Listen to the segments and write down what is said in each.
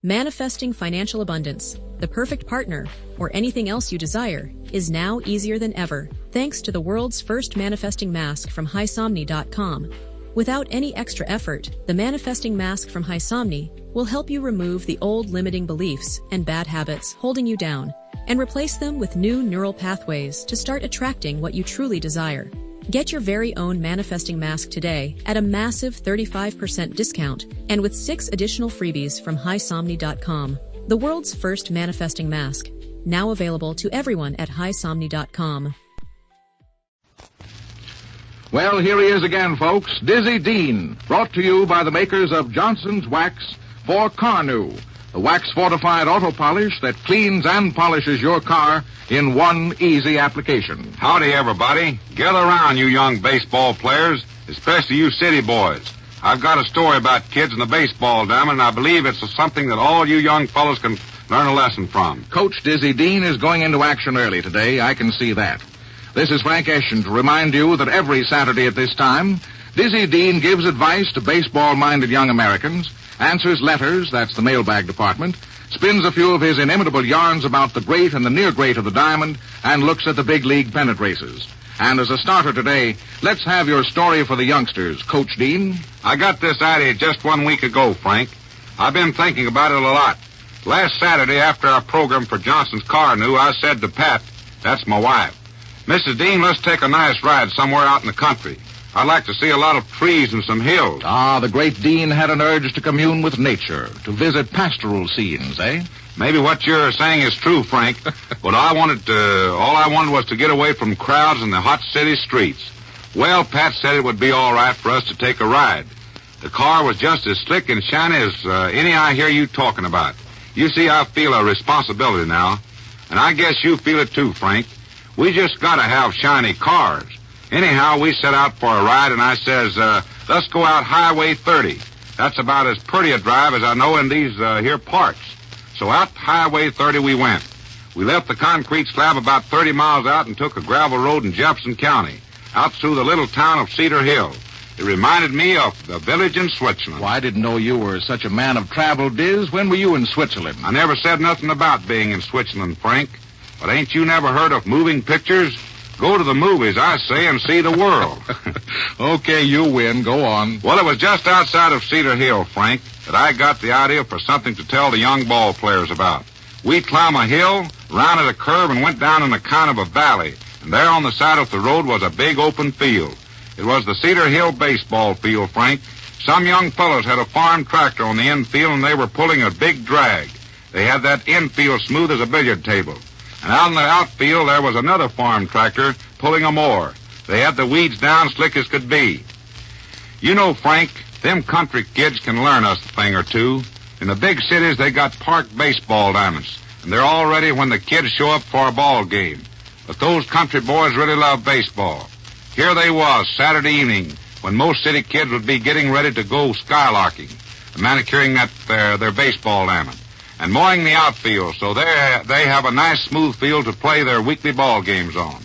Manifesting financial abundance, the perfect partner, or anything else you desire is now easier than ever, thanks to the world's first manifesting mask from HighSomni.com. Without any extra effort, the manifesting mask from HighSomni will help you remove the old limiting beliefs and bad habits holding you down and replace them with new neural pathways to start attracting what you truly desire. Get your very own manifesting mask today at a massive 35% discount and with 6 additional freebies from HighSomni.com. The world's first manifesting mask, now available to everyone at HighSomni.com. Well, here he is again, folks. Dizzy Dean, brought to you by the makers of Johnson's Wax for Carnu, the wax-fortified auto polish that cleans and polishes your car in one easy application. Howdy, everybody. Gather around, you young baseball players, especially you city boys. I've got a story about kids in the baseball diamond, and I believe it's something that all you young fellows can learn a lesson from. Coach Dizzy Dean is going into action early today. I can see that. This is Frank Eschen to remind you that every Saturday at this time, Dizzy Dean gives advice to baseball-minded young Americans, answers letters, that's the mailbag department, spins a few of his inimitable yarns about the great and the near great of the diamond, and looks at the big league pennant races. And as a starter today, let's have your story for the youngsters, Coach Dean. I got this idea just 1 week ago, Frank. I've been thinking about it a lot. Last Saturday, after our program for Johnson's Carnu, I said to Pat, that's my wife, Mrs. Dean, let's take a nice ride somewhere out in the country. I'd like to see a lot of trees and some hills. Ah, the great Dean had an urge to commune with nature, to visit pastoral scenes, eh? Maybe what you're saying is true, Frank. But all I wanted was to get away from crowds in the hot city streets. Well, Pat said it would be all right for us to take a ride. The car was just as slick and shiny as any I hear you talking about. You see, I feel a responsibility now. And I guess you feel it too, Frank. We just got to have shiny cars. Anyhow, we set out for a ride, and I says, let's go out Highway 30. That's about as pretty a drive as I know in these here parts. So out Highway 30 we went. We left the concrete slab about 30 miles out and took a gravel road in Jefferson County, out through the little town of Cedar Hill. It reminded me of the village in Switzerland. Well, I didn't know you were such a man of travel, Diz. When were you in Switzerland? I never said nothing about being in Switzerland, Frank. But ain't you never heard of moving pictures? Go to the movies, I say, and see the world. Okay, you win. Go on. Well, it was just outside of Cedar Hill, Frank, that I got the idea for something to tell the young ball players about. We climbed a hill, rounded a curve, and went down in a kind of a valley. And there on the side of the road was a big open field. It was the Cedar Hill baseball field, Frank. Some young fellows had a farm tractor on the infield, and they were pulling a big drag. They had that infield smooth as a billiard table. And out in the outfield, there was another farm tractor pulling a mower. They had the weeds down slick as could be. You know, Frank, them country kids can learn us a thing or two. In the big cities, they got parked baseball diamonds, and they're all ready when the kids show up for a ball game. But those country boys really love baseball. Here they was, Saturday evening, when most city kids would be getting ready to go skylarking, manicuring their baseball diamond, and mowing the outfield so they have a nice smooth field to play their weekly ball games on.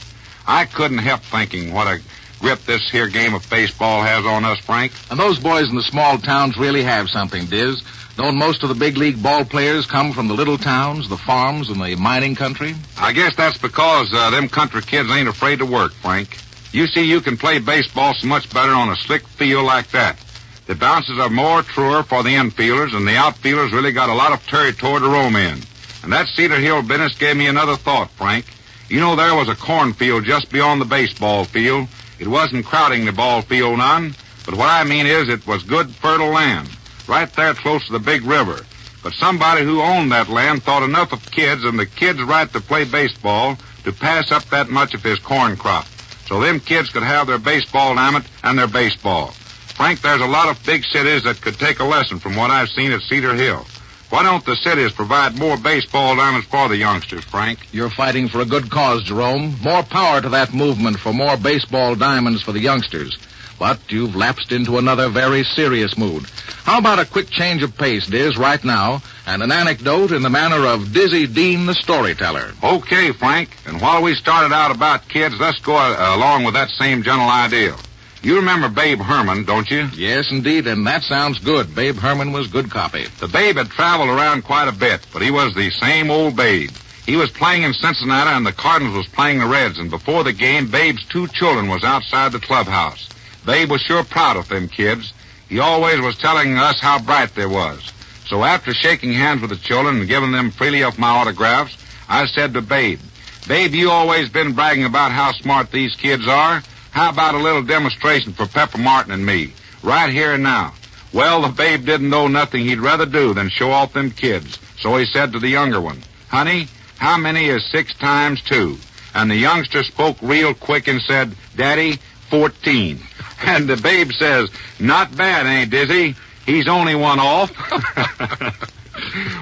I couldn't help thinking what a grip this here game of baseball has on us, Frank. And those boys in the small towns really have something, Diz. Don't most of the big league ball players come from the little towns, the farms, and the mining country? I guess that's because them country kids ain't afraid to work, Frank. You see, you can play baseball so much better on a slick field like that. The bounces are more truer for the infielders, and the outfielders really got a lot of territory to roam in. And that Cedar Hill business gave me another thought, Frank. You know, there was a cornfield just beyond the baseball field. It wasn't crowding the ball field none, but what I mean is it was good, fertile land, right there close to the big river. But somebody who owned that land thought enough of kids and the kids' right to play baseball to pass up that much of his corn crop, so them kids could have their baseball diamond and their baseball. Frank, there's a lot of big cities that could take a lesson from what I've seen at Cedar Hill. Why don't the cities provide more baseball diamonds for the youngsters, Frank? You're fighting for a good cause, Jerome. More power to that movement for more baseball diamonds for the youngsters. But you've lapsed into another very serious mood. How about a quick change of pace, Diz, right now, and an anecdote in the manner of Dizzy Dean the storyteller? Okay, Frank. And while we started out about kids, let's go along with that same general idea. You remember Babe Herman, don't you? Yes, indeed, and that sounds good. Babe Herman was good copy. The Babe had traveled around quite a bit, but he was the same old Babe. He was playing in Cincinnati, and the Cardinals was playing the Reds, and before the game, Babe's 2 children was outside the clubhouse. Babe was sure proud of them kids. He always was telling us how bright they was. So after shaking hands with the children and giving them freely of my autographs, I said to Babe, "Babe, you always been bragging about how smart these kids are. How about a little demonstration for Pepper Martin and me, right here and now?" Well, the Babe didn't know nothing he'd rather do than show off them kids. So he said to the younger one, "Honey, how many is 6 times 2? And the youngster spoke real quick and said, "Daddy, 14. And the Babe says, "Not bad, ain't Dizzy? He's only one off."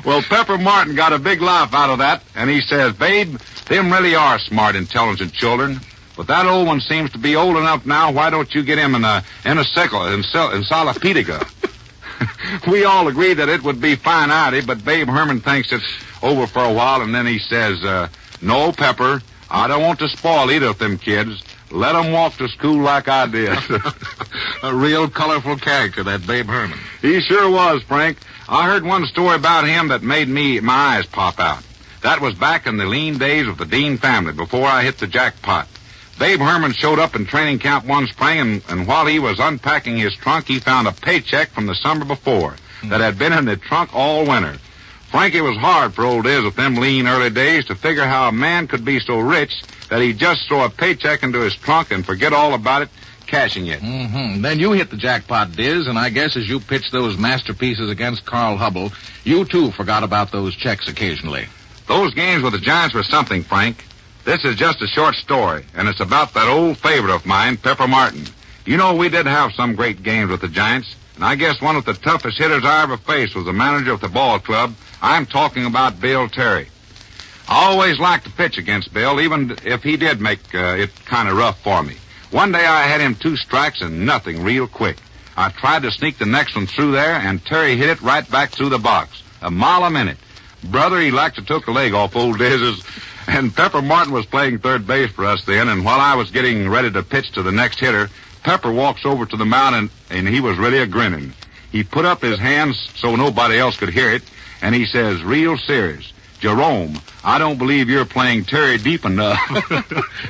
Well, Pepper Martin got a big laugh out of that, and he says, "Babe, them really are smart, intelligent children. But that old one seems to be old enough now. Why don't you get him in a encyclopedia?" We all agreed that it would be fine-eyed, but Babe Herman thinks it's over for a while, and then he says, "No, Pepper, I don't want to spoil either of them kids. Let 'em walk to school like I did." A real colorful character, that Babe Herman. He sure was, Frank. I heard one story about him that made my eyes pop out. That was back in the lean days of the Dean family, before I hit the jackpot. Babe Herman showed up in training camp one spring, and while he was unpacking his trunk, he found a paycheck from the summer before that had been in the trunk all winter. Frank, it was hard for old Diz with them lean early days to figure how a man could be so rich that he'd just throw a paycheck into his trunk and forget all about it, cashing it. Mm-hmm. Then you hit the jackpot, Diz, and I guess as you pitched those masterpieces against Carl Hubble, you too forgot about those checks occasionally. Those games with the Giants were something, Frank. This is just a short story, and it's about that old favorite of mine, Pepper Martin. You know, we did have some great games with the Giants, and I guess one of the toughest hitters I ever faced was the manager of the ball club. I'm talking about Bill Terry. I always liked to pitch against Bill, even if he did make it kind of rough for me. One day I had him 2 strikes and nothing real quick. I tried to sneak the next one through there, and Terry hit it right back through the box. A mile a minute. Brother, he like to took a leg off old Diz's. And Pepper Martin was playing third base for us then, and while I was getting ready to pitch to the next hitter, Pepper walks over to the mound, and he was really a-grinning. He put up his hands so nobody else could hear it, and he says, real serious, "Jerome, I don't believe you're playing Terry deep enough."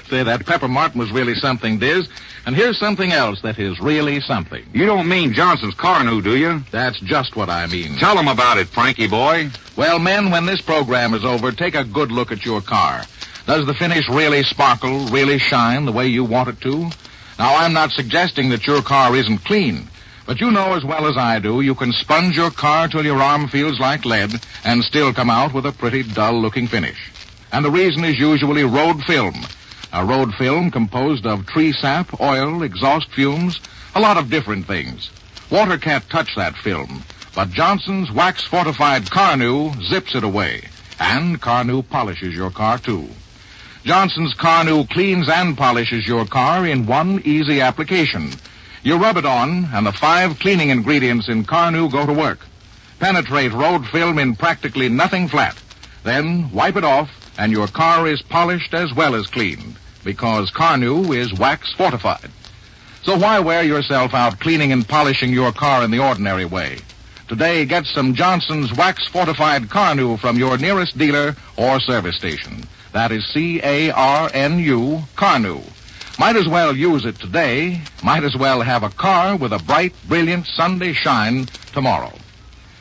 Say, that Pepper Martin was really something, Diz. And here's something else that is really something. You don't mean Johnson's Carnu, do you? That's just what I mean. Tell him about it, Frankie boy. Well, men, when this program is over, take a good look at your car. Does the finish really sparkle, really shine the way you want it to? Now, I'm not suggesting that your car isn't clean, but you know as well as I do, you can sponge your car till your arm feels like lead and still come out with a pretty dull-looking finish. And the reason is usually road film. A road film composed of tree sap, oil, exhaust fumes, a lot of different things. Water can't touch that film, but Johnson's wax-fortified Carnu zips it away, and Carnu polishes your car, too. Johnson's Carnu cleans and polishes your car in one easy application. You rub it on, and the 5 cleaning ingredients in Carnu go to work. Penetrate road film in practically nothing flat. Then wipe it off, and your car is polished as well as cleaned, because Carnu is wax-fortified. So why wear yourself out cleaning and polishing your car in the ordinary way? Today, get some Johnson's wax-fortified Carnu from your nearest dealer or service station. That is C-A-R-N-U, Carnu. Might as well use it today. Might as well have a car with a bright, brilliant Sunday shine tomorrow.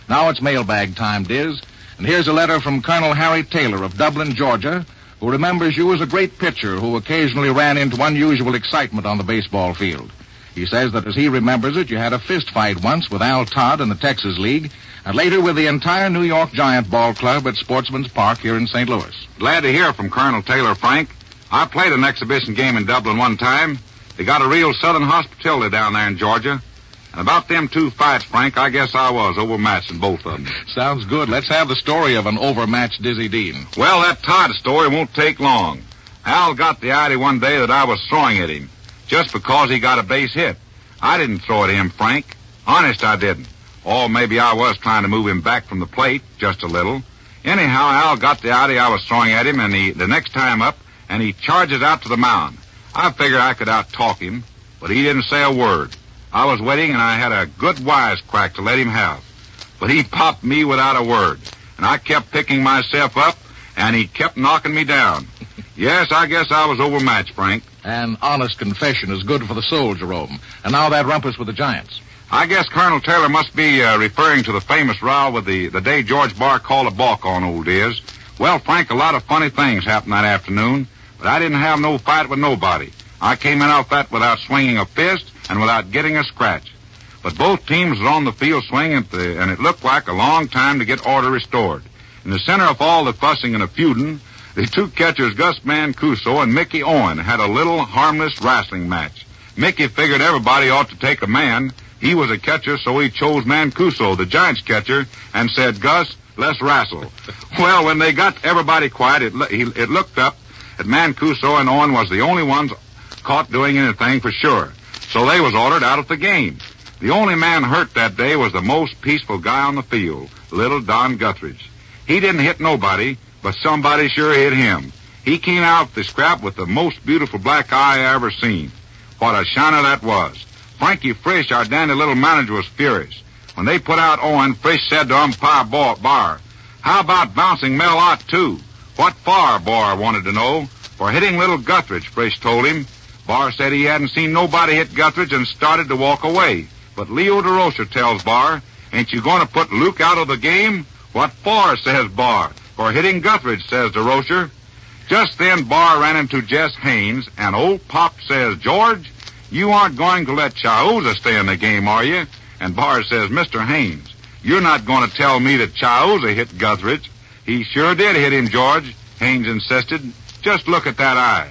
Now it's mailbag time, Diz. And here's a letter from Colonel Harry Taylor of Dublin, Georgia, who remembers you as a great pitcher who occasionally ran into unusual excitement on the baseball field. He says that as he remembers it, you had a fist fight once with Al Todd in the Texas League, and later with the entire New York Giant Ball Club at Sportsman's Park here in St. Louis. Glad to hear from Colonel Taylor, Frank. I played an exhibition game in Dublin one time. They got a real Southern hospitality down there in Georgia. And about them 2 fights, Frank, I guess I was overmatched in both of them. Sounds good. Let's have the story of an overmatched Dizzy Dean. Well, that Todd story won't take long. Al got the idea one day that I was throwing at him, just because he got a base hit. I didn't throw at him, Frank. Honest, I didn't. Or maybe I was trying to move him back from the plate, just a little. Anyhow, Al got the idea I was throwing at him, and the next time up, and he charges out to the mound. I figured I could out-talk him. but he didn't say a word. I was waiting, and I had a good wisecrack to let him have. But he popped me without a word, and I kept picking myself up, and he kept knocking me down. Yes, I guess I was overmatched, Frank. An honest confession is good for the soul, Jerome. And now that rumpus with the Giants. I guess Colonel Taylor must be referring to the famous row with the day George Barr called a balk on old Diz. Well, Frank, a lot of funny things happened that afternoon, but I didn't have no fight with nobody. I came in off that without swinging a fist and without getting a scratch. But both teams were on the field swinging, and it looked like a long time to get order restored. In the center of all the fussing and the feuding, the two catchers, Gus Mancuso and Mickey Owen, had a little harmless wrestling match. Mickey figured everybody ought to take a man. He was a catcher, so he chose Mancuso, the Giants catcher, and said, "Gus, let's wrestle." Well, when they got everybody quiet, it looked up that Mancuso and Owen was the only ones caught doing anything for sure. So they was ordered out of the game. The only man hurt that day was the most peaceful guy on the field, little Don Guthridge. He didn't hit nobody, but somebody sure hit him. He came out the scrap with the most beautiful black eye I ever seen. What a shiner that was. Frankie Frisch, our dandy little manager, was furious. When they put out Owen, Frisch said to umpire Barr, "How about bouncing Mel Ott, too?" "What for?" Barr wanted to know. "For hitting little Guthridge," Frisch told him. Barr said he hadn't seen nobody hit Guthridge and started to walk away. But Leo DeRocher tells Barr, "Ain't you going to put Luke out of the game?" "What for?" says Barr. "For hitting Guthridge," says DeRocher. Just then Barr ran into Jess Haynes, and old Pop says, "George, you aren't going to let Chiozza stay in the game, are you?" And Barr says, "Mr. Haynes, you're not going to tell me that Chiozza hit Guthridge." "He sure did hit him, George," Haynes insisted. "Just look at that eye."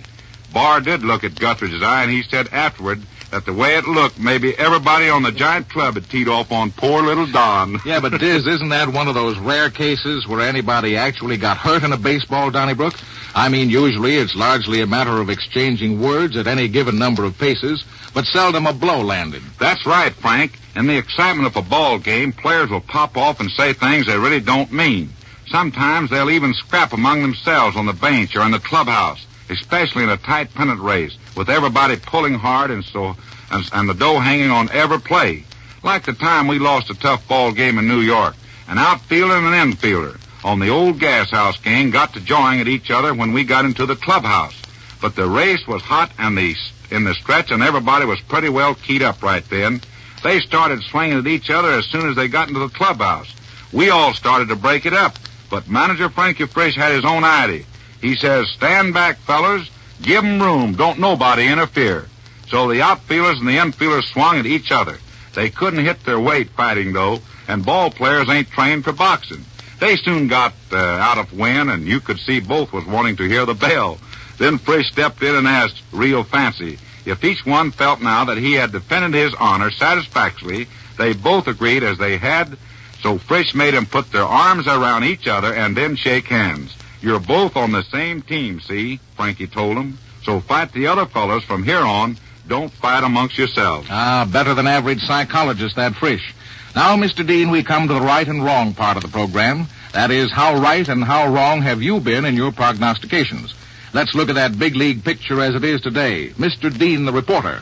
Barr did look at Guthridge's eye, and he said afterward that the way it looked, maybe everybody on the Giant Club had teed off on poor little Don. Yeah, but Diz, isn't that one of those rare cases where anybody actually got hurt in a baseball, Donnybrook? I mean, usually it's largely a matter of exchanging words at any given number of paces, but seldom a blow landed. That's right, Frank. In the excitement of a ball game, players will pop off and say things they really don't mean. Sometimes they'll even scrap among themselves on the bench or in the clubhouse, especially in a tight pennant race, with everybody pulling hard and the dough hanging on every play. Like the time we lost a tough ball game in New York. An outfielder and an infielder on the old gas house gang got to jawing at each other when we got into the clubhouse. But the race was hot and in the stretch, and everybody was pretty well keyed up right then. They started swinging at each other as soon as they got into the clubhouse. We all started to break it up, but manager Frankie Frisch had his own idea. He says, "Stand back, fellas. Give 'em room. Don't nobody interfere." So the outfielders and the infielders swung at each other. They couldn't hit their weight fighting, though, and ball players ain't trained for boxing. They soon got out of wind, and you could see both was wanting to hear the bell. Then Frisch stepped in and asked, real fancy, if each one felt now that he had defended his honor satisfactorily. They both agreed as they had, so Frisch made them put their arms around each other and then shake hands. "You're both on the same team, see?" Frankie told them. "So fight the other fellows from here on. Don't fight amongst yourselves." Better than average psychologist, that Frisch. Now, Mr. Dean, we come to the right and wrong part of the program. That is, how right and how wrong have you been in your prognostications? Let's look at that big league picture as it is today. Mr. Dean, the reporter.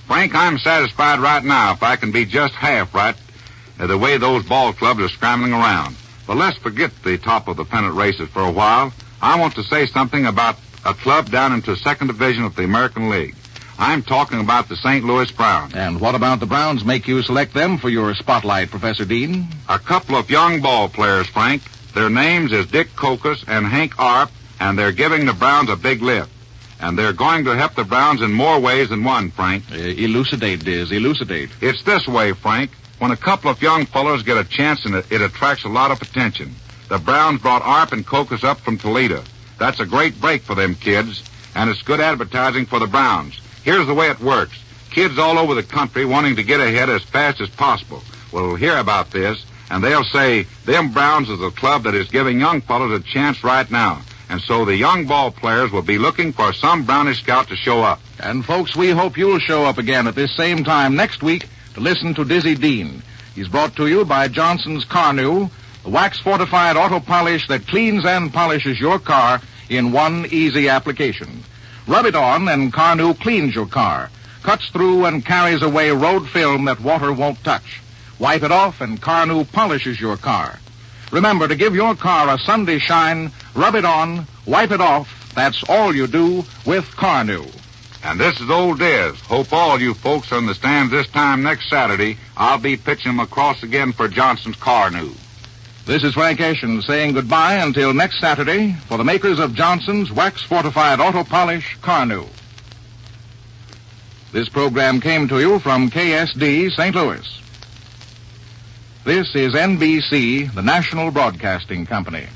Frank, I'm satisfied right now if I can be just half right the way those ball clubs are scrambling around. But let's forget the top of the pennant races for a while. I want to say something about a club down into the second division of the American League. I'm talking about the St. Louis Browns. And what about the Browns make you select them for your spotlight, Professor Dean? A couple of young ball players, Frank. Their names is Dick Kokas and Hank Arp, and they're giving the Browns a big lift. And they're going to help the Browns in more ways than one, Frank. Elucidate, Diz, elucidate. It's this way, Frank. When a couple of young fellows get a chance, and it attracts a lot of attention. The Browns brought Arp and Kokas up from Toledo. That's a great break for them kids, and it's good advertising for the Browns. Here's the way it works. Kids all over the country wanting to get ahead as fast as possible will hear about this, and they'll say, them Browns is a club that is giving young fellows a chance right now. And so the young ball players will be looking for some Brownish scout to show up. And, folks, we hope you'll show up again at this same time next week to listen to Dizzy Dean. He's brought to you by Johnson's Carnu, the wax-fortified auto polish that cleans and polishes your car in one easy application. Rub it on, and Carnu cleans your car. cuts through and carries away road film that water won't touch. Wipe it off and Carnu polishes your car. Remember to give your car a Sunday shine, rub it on, wipe it off. That's all you do with Carnu. And this is Old Diz. Hope all you folks are in the stands this time next Saturday. I'll be pitching them across again for Johnson's Carnu. This is Frank Eshin saying goodbye until next Saturday for the makers of Johnson's wax-fortified auto polish, Carnu. This program came to you from KSD, St. Louis. This is NBC, the National Broadcasting Company.